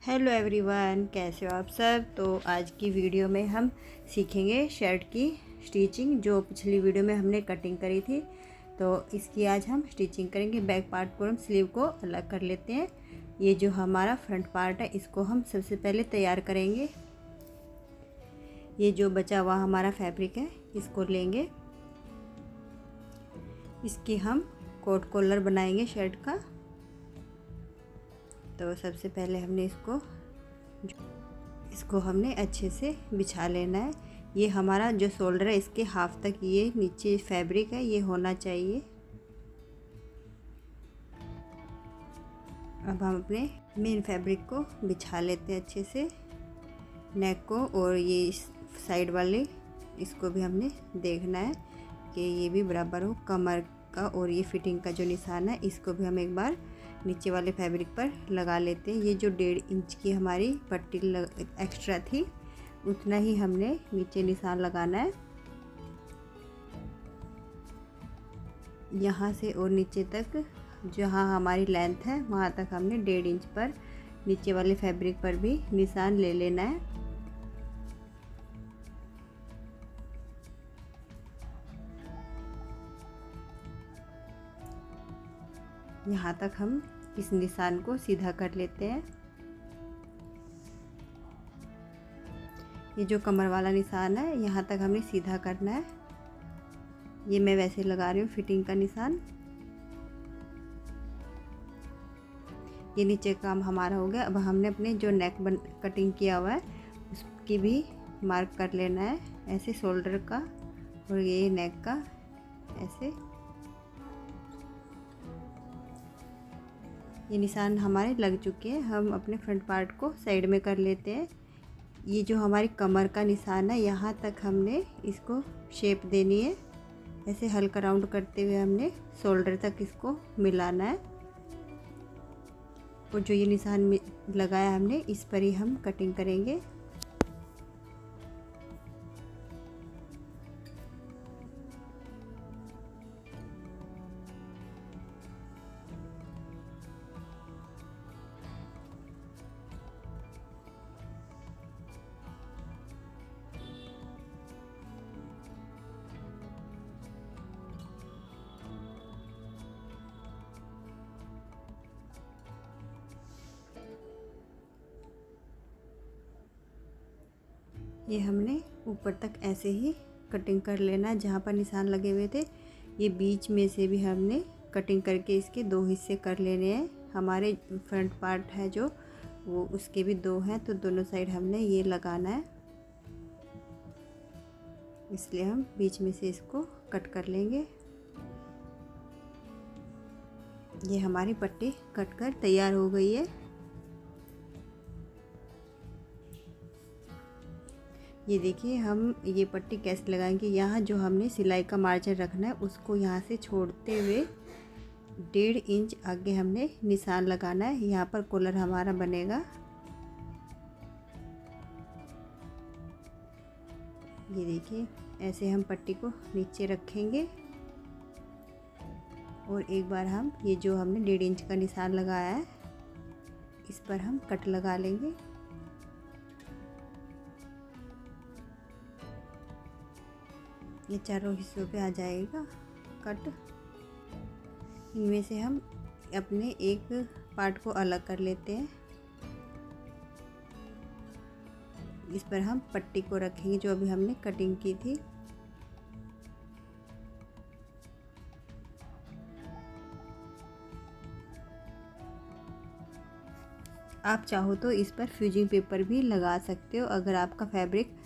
Hello everyone, कैसे हो आप सब। तो आज की वीडियो में हम सीखेंगे शर्ट की स्टिचिंग। जो पिछली वीडियो में हमने कटिंग करी थी, तो इसकी आज हम स्टिचिंग करेंगे। बैक पार्ट को हम स्लीव को अलग कर लेते हैं। ये जो हमारा फ्रंट पार्ट है, इसको हम सबसे पहले तैयार करेंगे। ये जो बचा हुआ हमारा फैब्रिक है, इसको लेंगे। इसकी हम कोट कॉलर बनाएंगे शर्ट का। तो सबसे पहले हमने इसको हमने अच्छे से बिछा लेना है। ये हमारा जो शोल्डर है, इसके हाफ तक ये नीचे फैब्रिक है, ये होना चाहिए। अब हम अपने मेन फैब्रिक को बिछा लेते हैं अच्छे से, नेक को। और ये साइड वाले इसको भी हमने देखना है कि ये भी बराबर हो कमर का। और ये फिटिंग का जो निशान है, इसको भी हम एक बार नीचे वाले फैब्रिक पर लगा लेते हैं। ये जो 1.5 इंच की हमारी पट्टी एक्स्ट्रा थी, उतना ही हमने नीचे निशान लगाना है। यहाँ से और नीचे तक जहाँ हमारी लेंथ है, वहाँ तक हमने 1.5 इंच पर नीचे वाले फैब्रिक पर भी निशान ले लेना है। यहाँ तक हम इस निशान को सीधा कर लेते हैं। ये जो कमर वाला निशान है, यहाँ तक हमने सीधा करना है। ये मैं वैसे लगा रही हूँ फिटिंग का निशान। ये नीचे का काम हमारा हो गया। अब हमने अपने जो नेक कटिंग किया हुआ है, उसकी भी मार्क कर लेना है, ऐसे शोल्डर का और ये नेक का ऐसे। ये निशान हमारे लग चुके हैं। हम अपने फ्रंट पार्ट को साइड में कर लेते हैं। ये जो हमारी कमर का निशान है, यहाँ तक हमने इसको शेप देनी है। ऐसे हल्का राउंड करते हुए हमने शोल्डर तक इसको मिलाना है। और जो ये निशान लगाया हमने, इस पर ही हम कटिंग करेंगे। ये हमने ऊपर तक ऐसे ही कटिंग कर लेना है। जहाँ पर निशान लगे हुए थे, ये बीच में से भी हमने कटिंग करके इसके 2 हिस्से कर लेने हैं। हमारे फ्रंट पार्ट है जो, वो उसके भी 2 हैं, तो दोनों साइड हमने ये लगाना है। इसलिए हम बीच में से इसको कट कर लेंगे। ये हमारी पट्टी कट कर तैयार हो गई है। ये देखिए हम ये पट्टी कैसे लगाएंगे। यहाँ जो हमने सिलाई का मार्जिन रखना है, उसको यहाँ से छोड़ते हुए 1.5 इंच आगे हमने निशान लगाना है। यहाँ पर कॉलर हमारा बनेगा। ये देखिए ऐसे हम पट्टी को नीचे रखेंगे और एक बार हम ये जो हमने 1.5 इंच का निशान लगाया है, इस पर हम कट लगा लेंगे। ये चारों हिस्सों पे आ जाएगा कट। इनमें से हम अपने एक पार्ट को अलग कर लेते हैं। इस पर हम पट्टी को रखेंगे जो अभी हमने कटिंग की थी। आप चाहो तो इस पर फ्यूजिंग पेपर भी लगा सकते हो, अगर आपका फैब्रिक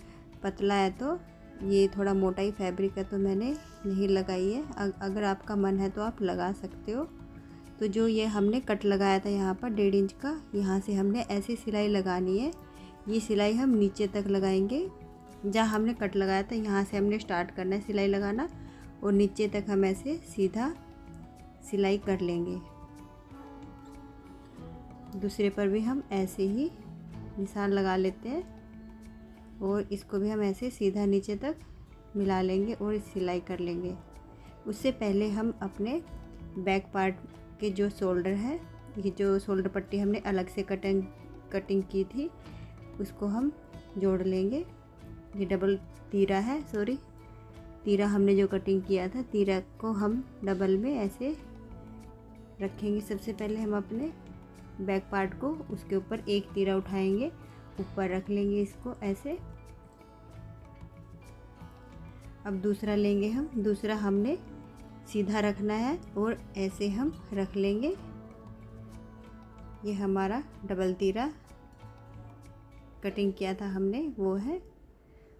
पतला है तो। ये थोड़ा मोटा ही फैब्रिक है, तो मैंने नहीं लगाई है। अगर आपका मन है तो आप लगा सकते हो। तो जो ये हमने कट लगाया था यहाँ पर 1.5 इंच का, यहाँ से हमने ऐसे सिलाई लगानी है। ये सिलाई हम नीचे तक लगाएंगे। जहाँ हमने कट लगाया था, यहाँ से हमने स्टार्ट करना है सिलाई लगाना, और नीचे तक हम ऐसे सीधा सिलाई कर लेंगे। दूसरे पर भी हम ऐसे ही निशान लगा लेते हैं और इसको भी हम ऐसे सीधा नीचे तक मिला लेंगे और सिलाई कर लेंगे। उससे पहले हम अपने बैक पार्ट के जो शोल्डर है, ये जो शोल्डर पट्टी हमने अलग से कटिंग कटिंग की थी उसको हम जोड़ लेंगे। ये डबल तीरा है, सॉरी तीरा हमने जो कटिंग किया था, तीरा को हम डबल में ऐसे रखेंगे। सबसे पहले हम अपने बैक पार्ट को उसके ऊपर एक तीरा उठाएंगे, ऊपर रख लेंगे इसको ऐसे। अब दूसरा लेंगे हम, दूसरा हमने सीधा रखना है और ऐसे हम रख लेंगे। ये हमारा डबल तीरा कटिंग किया था हमने वो है,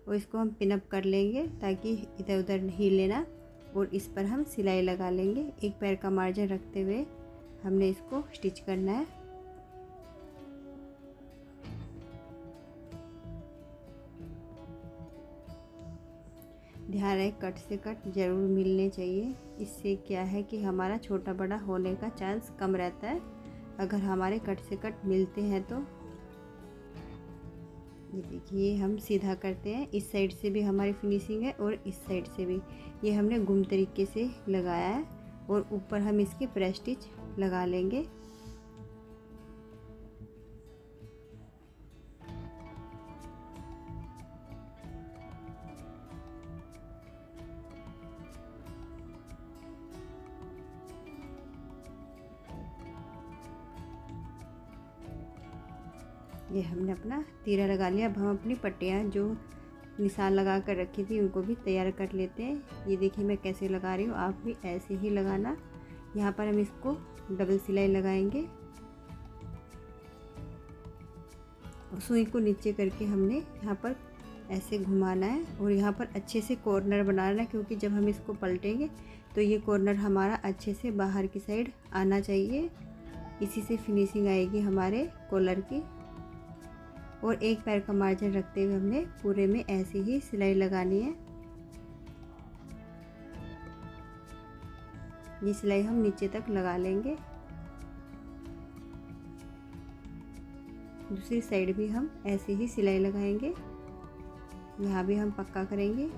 और इसको हम पिनअप कर लेंगे ताकि इधर उधर नहीं लेना, और इस पर हम सिलाई लगा लेंगे। एक पैर का मार्जिन रखते हुए हमने इसको स्टिच करना है। ध्यान रहे कट से कट ज़रूर मिलने चाहिए, इससे क्या है कि हमारा छोटा बड़ा होने का चांस कम रहता है अगर हमारे कट से कट मिलते हैं तो। ये देखिए हम सीधा करते हैं, इस साइड से भी हमारी फिनिशिंग है और इस साइड से भी। ये हमने गुम तरीके से लगाया है और ऊपर हम इसके प्रेस स्टिच लगा लेंगे। ये हमने अपना तीरा लगा लिया। अब हम अपनी पट्टियाँ जो निशान लगा कर रखी थी उनको भी तैयार कर लेते हैं। ये देखिए मैं कैसे लगा रही हूँ, आप भी ऐसे ही लगाना। यहाँ पर हम इसको डबल सिलाई लगाएंगे और सुई को नीचे करके हमने यहाँ पर ऐसे घुमाना है और यहाँ पर अच्छे से कॉर्नर बनाना है, क्योंकि जब हम इसको पलटेंगे तो ये कॉर्नर हमारा अच्छे से बाहर की साइड आना चाहिए। इसी से फिनिशिंग आएगी हमारे कॉलर की। और एक पैर का मार्जिन रखते हुए हमने पूरे में ऐसे ही सिलाई लगानी है। ये सिलाई हम नीचे तक लगा लेंगे। दूसरी साइड भी हम ऐसे ही सिलाई लगाएंगे, यहाँ भी हम पक्का करेंगे।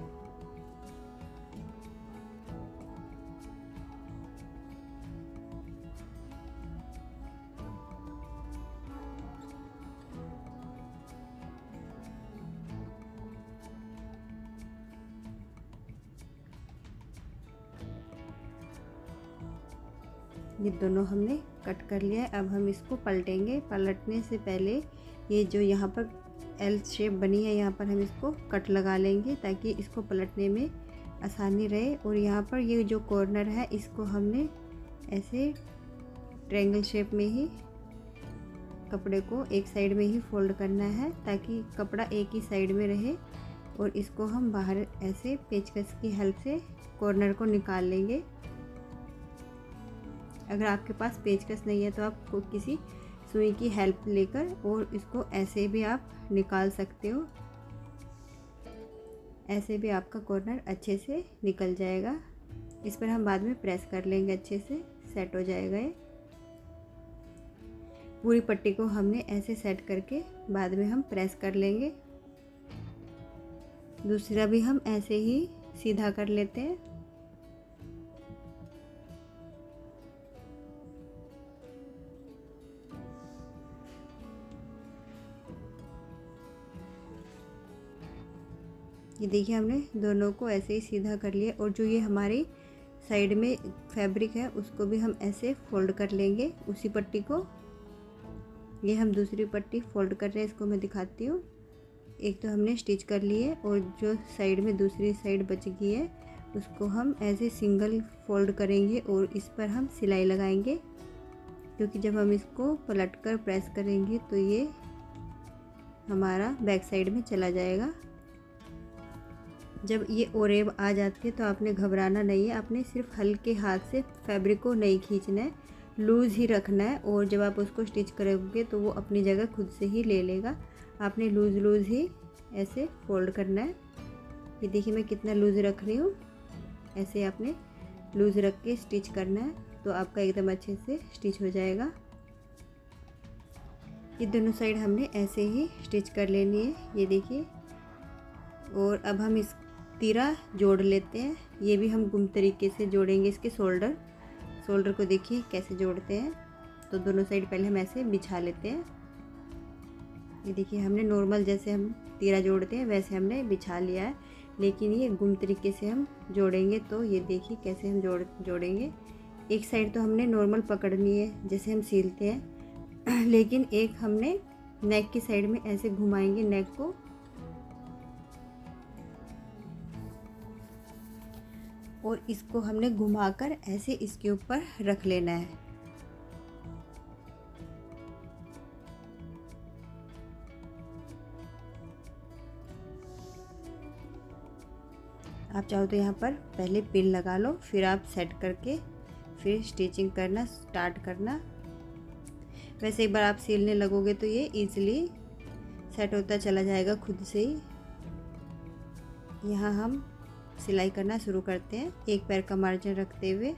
ये दोनों हमने कट कर लिया है। अब हम इसको पलटेंगे। पलटने से पहले ये जो यहाँ पर एल शेप बनी है यहाँ पर हम इसको कट लगा लेंगे ताकि इसको पलटने में आसानी रहे। और यहाँ पर ये जो कॉर्नर है इसको हमने ऐसे ट्रायंगल शेप में ही कपड़े को एक साइड में ही फोल्ड करना है ताकि कपड़ा एक ही साइड में रहे। और इसको हम बाहर ऐसे पेचकस की हेल्प से कॉर्नर को निकाल लेंगे। अगर आपके पास पेचकस नहीं है तो आप किसी सुई की हेल्प लेकर और इसको ऐसे भी आप निकाल सकते हो। ऐसे भी आपका कॉर्नर अच्छे से निकल जाएगा। इस पर हम बाद में प्रेस कर लेंगे, अच्छे से सेट हो जाएगा ये। पूरी पट्टी को हमने ऐसे सेट करके बाद में हम प्रेस कर लेंगे। दूसरा भी हम ऐसे ही सीधा कर लेते हैं। ये देखिए हमने दोनों को ऐसे ही सीधा कर लिया। और जो ये हमारी साइड में फैब्रिक है उसको भी हम ऐसे फोल्ड कर लेंगे उसी पट्टी को। ये हम दूसरी पट्टी फोल्ड कर रहे हैं, इसको मैं दिखाती हूँ। एक तो हमने स्टिच कर ली है और जो साइड में दूसरी साइड बच गई है उसको हम ऐसे सिंगल फोल्ड करेंगे और इस पर हम सिलाई लगाएंगे, क्योंकि जब हम इसको पलट कर प्रेस करेंगे तो ये हमारा बैक साइड में चला जाएगा। जब ये ओरेब आ जाती है तो आपने घबराना नहीं है, आपने सिर्फ हल्के हाथ से फैब्रिक को नहीं खींचना है, लूज़ ही रखना है। और जब आप उसको स्टिच करोगे तो वो अपनी जगह खुद से ही ले लेगा। आपने लूज़ ही ऐसे फोल्ड करना है। ये देखिए मैं कितना लूज़ रख रही हूँ, ऐसे आपने लूज़ रख के स्टिच करना है तो आपका एकदम अच्छे से स्टिच हो जाएगा। ये दोनों साइड हमने ऐसे ही स्टिच कर लेनी है, ये देखिए। और अब हम इस तीरा जोड़ लेते हैं। ये भी हम गुम तरीके से जोड़ेंगे। इसके शोल्डर को देखिए कैसे जोड़ते हैं। तो दोनों साइड पहले हम ऐसे बिछा लेते हैं। ये देखिए हमने नॉर्मल जैसे हम तीरा जोड़ते हैं वैसे हमने बिछा लिया है, लेकिन ये गुम तरीके से हम जोड़ेंगे। तो ये देखिए कैसे हम जोड़ेंगे। एक साइड तो हमने नॉर्मल पकड़नी है जैसे हम सीलते हैं, लेकिन एक हमने नेक की साइड में ऐसे घुमाएंगे नेक को, और इसको हमने घुमाकर ऐसे इसके ऊपर रख लेना है। आप चाहो तो यहाँ पर पहले पिन लगा लो, फिर आप सेट करके फिर स्टिचिंग करना स्टार्ट करना। वैसे एक बार आप सिलने लगोगे तो ये इजीली सेट होता चला जाएगा खुद से ही। यहाँ हम सिलाई करना शुरू करते हैं। एक पैर का मार्जिन रखते हुए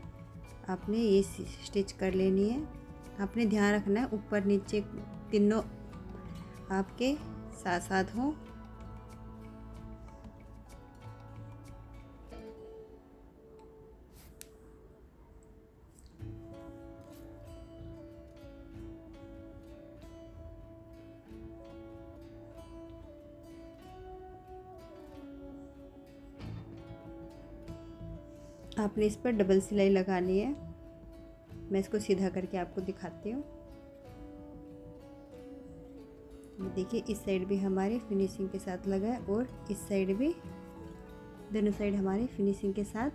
आपने ये स्टिच कर लेनी है। आपने ध्यान रखना है ऊपर नीचे तीनों आपके साथ साथ हों। आपने इस पर डबल सिलाई लगानी है। मैं इसको सीधा करके आपको दिखाती हूँ। ये देखिए इस साइड भी हमारी फिनिशिंग के साथ लगा है और इस साइड भी, दोनों साइड हमारी फिनिशिंग के साथ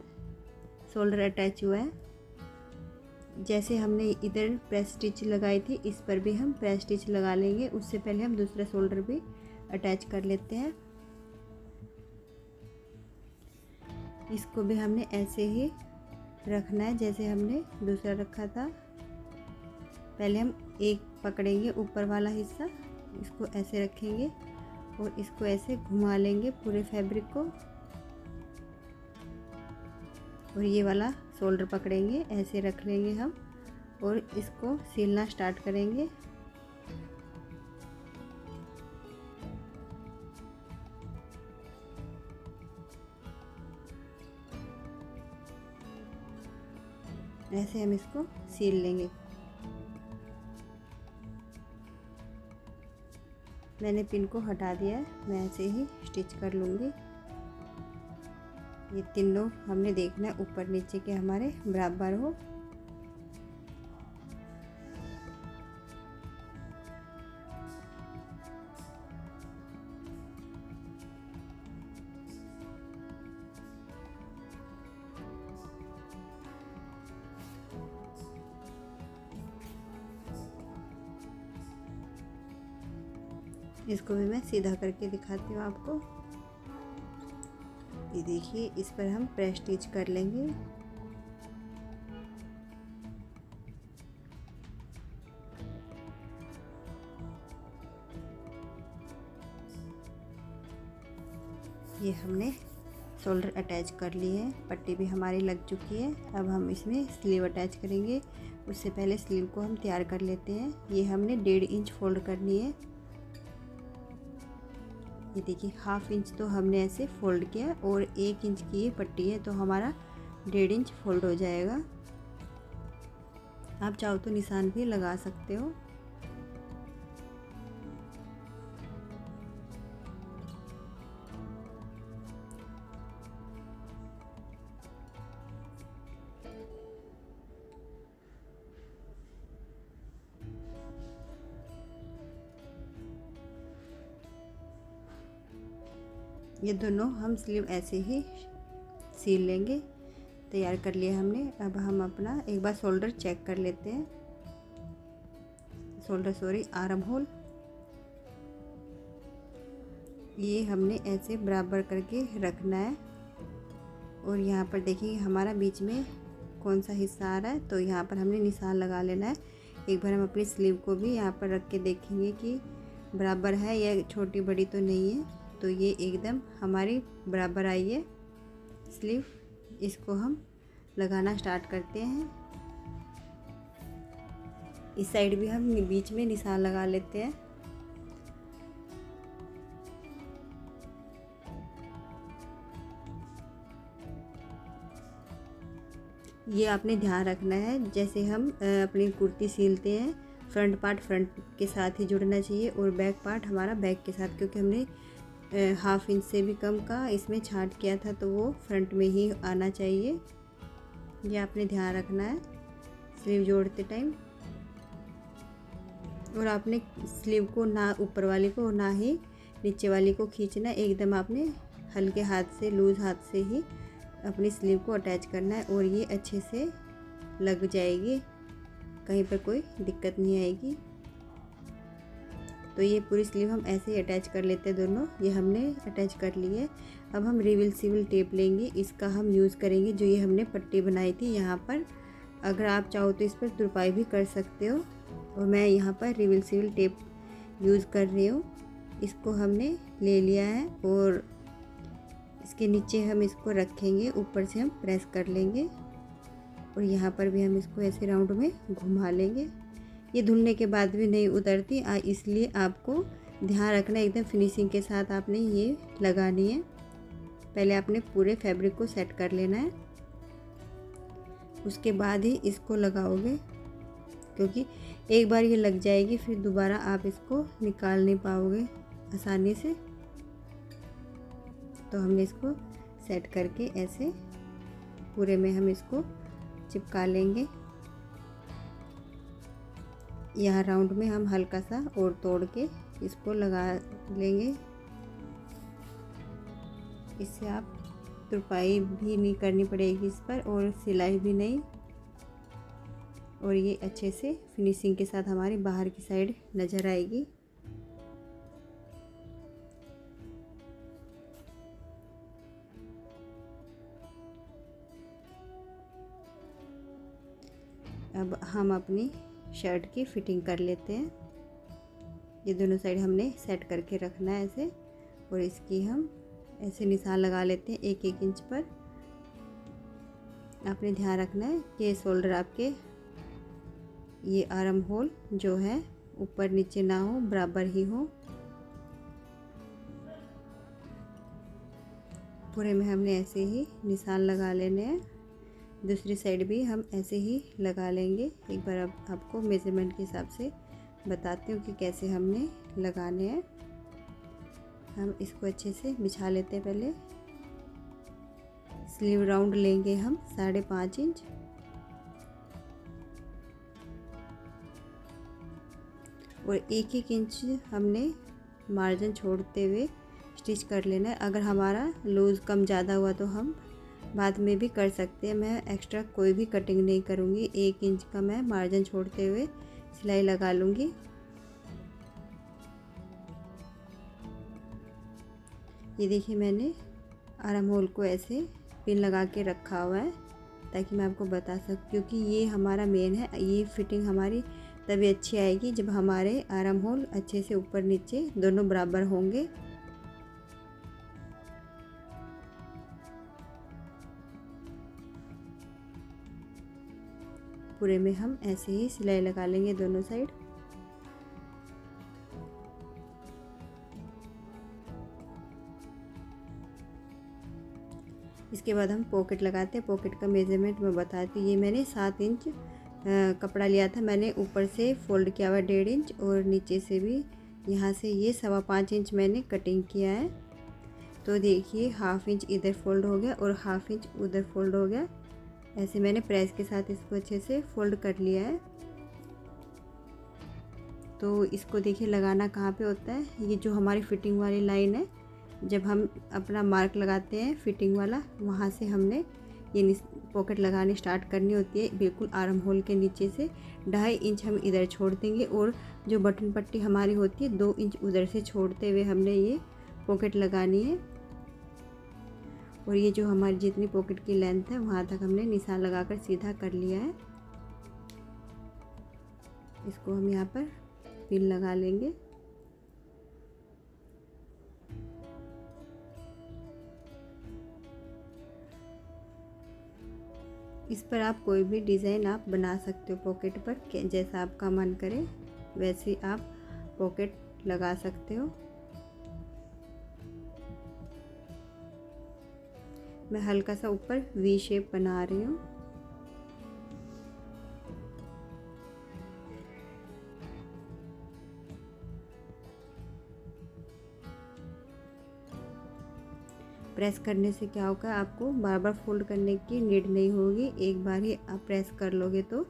शोल्डर अटैच हुआ है। जैसे हमने इधर प्रेस स्टिच लगाई थी, इस पर भी हम प्रेस स्टिच लगा लेंगे। उससे पहले हम दूसरा शोल्डर भी अटैच कर लेते हैं। इसको भी हमने ऐसे ही रखना है जैसे हमने दूसरा रखा था। पहले हम एक पकड़ेंगे ऊपर वाला हिस्सा, इसको ऐसे रखेंगे और इसको ऐसे घुमा लेंगे पूरे फैब्रिक को, और ये वाला शोल्डर पकड़ेंगे, ऐसे रख लेंगे हम और इसको सिलना स्टार्ट करेंगे। ऐसे हम इसको सील लेंगे। मैंने पिन को हटा दिया है, मैं ऐसे ही स्टिच कर लूँगी। ये तीनों हमने देखना है ऊपर नीचे के हमारे बराबर हो। इसको भी मैं सीधा करके दिखाती हूँ आपको। ये देखिए इस पर हम प्रेस स्टिच कर लेंगे। ये हमने शोल्डर अटैच कर लिए हैं, पट्टी भी हमारी लग चुकी है। अब हम इसमें स्लीव अटैच करेंगे। उससे पहले स्लीव को हम तैयार कर लेते हैं। ये हमने 1.5 इंच फोल्ड करनी है। ये देखिए 1/2 इंच तो हमने ऐसे फोल्ड किया और 1 इंच की ये पट्टी है तो हमारा 1.5 इंच फोल्ड हो जाएगा। आप चाहो तो निशान भी लगा सकते हो। ये दोनों हम स्लीव ऐसे ही सील लेंगे। तैयार कर लिया हमने। अब हम अपना एक बार शोल्डर चेक कर लेते हैं। आर्म होल ये हमने ऐसे बराबर करके रखना है। और यहाँ पर देखिए हमारा बीच में कौन सा हिस्सा आ रहा है, तो यहाँ पर हमने निशान लगा लेना है। एक बार हम अपनी स्लीव को भी यहाँ पर रख के देखेंगे कि बराबर है या छोटी बड़ी तो नहीं है। तो ये एकदम हमारी बराबर आई है स्लीव। इसको हम लगाना स्टार्ट करते हैं। इस साइड भी हम बीच में निशान लगा लेते हैं। ये आपने ध्यान रखना है, जैसे हम अपनी कुर्ती सीलते हैं फ्रंट पार्ट फ्रंट के साथ ही जुड़ना चाहिए और बैक पार्ट हमारा बैक के साथ, क्योंकि हमने हाफ इंच से भी कम का इसमें छांट किया था तो वो फ्रंट में ही आना चाहिए। ये आपने ध्यान रखना है स्लीव जोड़ते टाइम। और आपने स्लीव को ना ऊपर वाली को ना ही नीचे वाली को खींचना, एकदम आपने हल्के हाथ से, लूज़ हाथ से ही अपनी स्लीव को अटैच करना है और ये अच्छे से लग जाएगी, कहीं पर कोई दिक्कत नहीं आएगी। तो ये पूरी स्लीव हम ऐसे ही अटैच कर लेते हैं दोनों। ये हमने अटैच कर ली है। अब हम रिवर्सिबल टेप लेंगे, इसका हम यूज़ करेंगे जो ये हमने पट्टी बनाई थी यहाँ पर। अगर आप चाहो तो इस पर तुरपाई भी कर सकते हो और मैं यहाँ पर रिवर्सिबल टेप यूज़ कर रही हूँ। इसको हमने ले लिया है और इसके नीचे हम इसको रखेंगे, ऊपर से हम प्रेस कर लेंगे और यहाँ पर भी हम इसको ऐसे राउंड में घुमा लेंगे। ये धुलने के बाद भी नहीं उतरती, इसलिए आपको ध्यान रखना एकदम फिनिशिंग के साथ आपने ये लगानी है। पहले आपने पूरे फैब्रिक को सेट कर लेना है, उसके बाद ही इसको लगाओगे, क्योंकि एक बार ये लग जाएगी फिर दोबारा आप इसको निकाल नहीं पाओगे आसानी से। तो हमने इसको सेट करके ऐसे पूरे में हम इसको चिपका लेंगे। यहाँ राउंड में हम हल्का सा और तोड़ के इसको लगा लेंगे। इससे आप तुरपाई भी नहीं करनी पड़ेगी इस पर और सिलाई भी नहीं, और ये अच्छे से फिनिशिंग के साथ हमारी बाहर की साइड नज़र आएगी। अब हम अपनी शर्ट की फिटिंग कर लेते हैं। ये दोनों साइड हमने सेट करके रखना है ऐसे, और इसकी हम ऐसे निशान लगा लेते हैं 1-1 इंच पर। आपने ध्यान रखना है कि शोल्डर आपके ये आर्म होल जो है ऊपर नीचे ना हो, बराबर ही हो। पूरे में हमने ऐसे ही निशान लगा लेने हैं। दूसरी साइड भी हम ऐसे ही लगा लेंगे। एक बार अब आपको मेज़रमेंट के हिसाब से बताती हूँ कि कैसे हमने लगाने हैं। हम इसको अच्छे से बिछा लेते हैं। पहले स्लीव राउंड लेंगे हम 5.5 इंच, और 1-1 इंच हमने मार्जिन छोड़ते हुए स्टिच कर लेना है। अगर हमारा लूज़ कम ज़्यादा हुआ तो हम बाद में भी कर सकते हैं। मैं एक्स्ट्रा कोई भी कटिंग नहीं करूँगी, 1 इंच का मैं मार्जिन छोड़ते हुए सिलाई लगा लूँगी। ये देखिए मैंने आर्म होल को ऐसे पिन लगा के रखा हुआ है ताकि मैं आपको बता सकूँ, क्योंकि ये हमारा मेन है। ये फिटिंग हमारी तभी अच्छी आएगी जब हमारे आर्म होल अच्छे से ऊपर नीचे दोनों बराबर होंगे। पूरे में हम ऐसे ही सिलाई लगा लेंगे दोनों साइड। इसके बाद हम पॉकेट लगाते हैं। पॉकेट का मेज़रमेंट मैं बताती हूँ। ये मैंने 7 इंच कपड़ा लिया था, मैंने ऊपर से फोल्ड किया हुआ 1.5 इंच और नीचे से भी यहाँ से ये 5.25 इंच मैंने कटिंग किया है। तो देखिए 1/2 इंच इधर फोल्ड हो गया और 1/2 इंच उधर फोल्ड हो गया। ऐसे मैंने प्रेस के साथ इसको अच्छे से फोल्ड कर लिया है। तो इसको देखिए लगाना कहाँ पे होता है, ये जो हमारी फिटिंग वाली लाइन है, जब हम अपना मार्क लगाते हैं फिटिंग वाला, वहाँ से हमने ये पॉकेट लगानी स्टार्ट करनी होती है। बिल्कुल आर्म होल के नीचे से 2.5 इंच हम इधर छोड़ देंगे और जो बटन पट्टी हमारी होती है 2 इंच उधर से छोड़ते हुए हमने ये पॉकेट लगानी है। और ये जो हमारी जितनी पॉकेट की लेंथ है वहाँ तक हमने निशान लगाकर सीधा कर लिया है। इसको हम यहाँ पर पिन लगा लेंगे। इस पर आप कोई भी डिज़ाइन आप बना सकते हो पॉकेट पर, जैसा आपका मन करे वैसे आप पॉकेट लगा सकते हो। मैं हल्का सा ऊपर वी शेप बना रही हूँ। प्रेस करने से क्या होगा, आपको बार बार फोल्ड करने की नीड नहीं होगी। एक बार ही आप प्रेस कर लोगे तो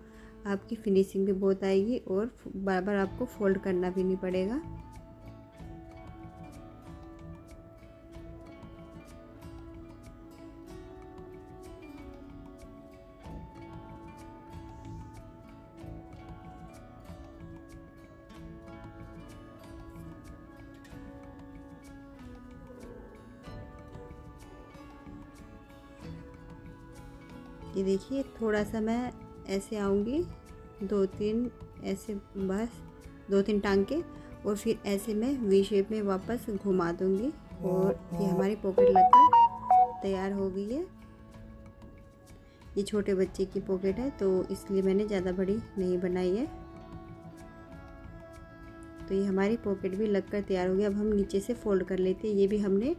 आपकी फिनिशिंग भी बहुत आएगी और बार बार आपको फोल्ड करना भी नहीं पड़ेगा। ये देखिए, थोड़ा सा मैं ऐसे आऊँगी, 2-3 ऐसे, बस 2-3 टांग के, और फिर ऐसे मैं वी शेप में वापस घुमा दूँगी और ये हमारी पॉकेट लगकर तैयार हो गई है। ये छोटे बच्चे की पॉकेट है तो इसलिए मैंने ज़्यादा बड़ी नहीं बनाई है। तो ये हमारी पॉकेट भी लगकर तैयार हो गई। अब हम नीचे से फोल्ड कर लेते हैं। ये भी हमने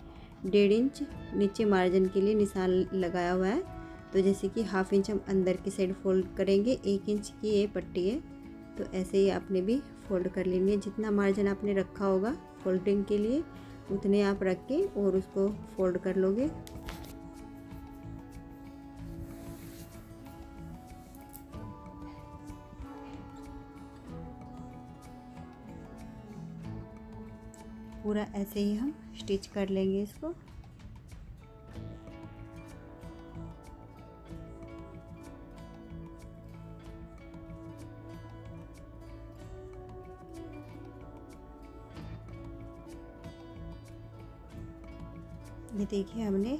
1.5 इंच नीचे मार्जिन के लिए निशान लगाया हुआ है। तो जैसे कि 1/2 इंच हम अंदर की साइड फोल्ड करेंगे, 1 इंच की ये पट्टी है, तो ऐसे ही आपने भी फोल्ड कर लेनी है। जितना मार्जिन आपने रखा होगा फोल्डिंग के लिए उतने आप रख के और उसको फोल्ड कर लोगे। पूरा ऐसे ही हम स्टिच कर लेंगे इसको। ये देखिए, हमने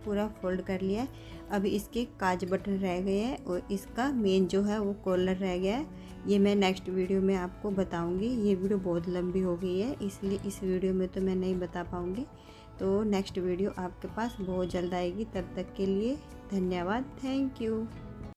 पूरा फोल्ड कर लिया है। अभी इसके काज बटन रह गए हैं और इसका मेन जो है वो कॉलर रह गया है। ये मैं नेक्स्ट वीडियो में आपको बताऊंगी। ये वीडियो बहुत लंबी हो गई है, इसलिए इस वीडियो में तो मैं नहीं बता पाऊंगी। तो नेक्स्ट वीडियो आपके पास बहुत जल्द आएगी। तब तक के लिए धन्यवाद। Thank you.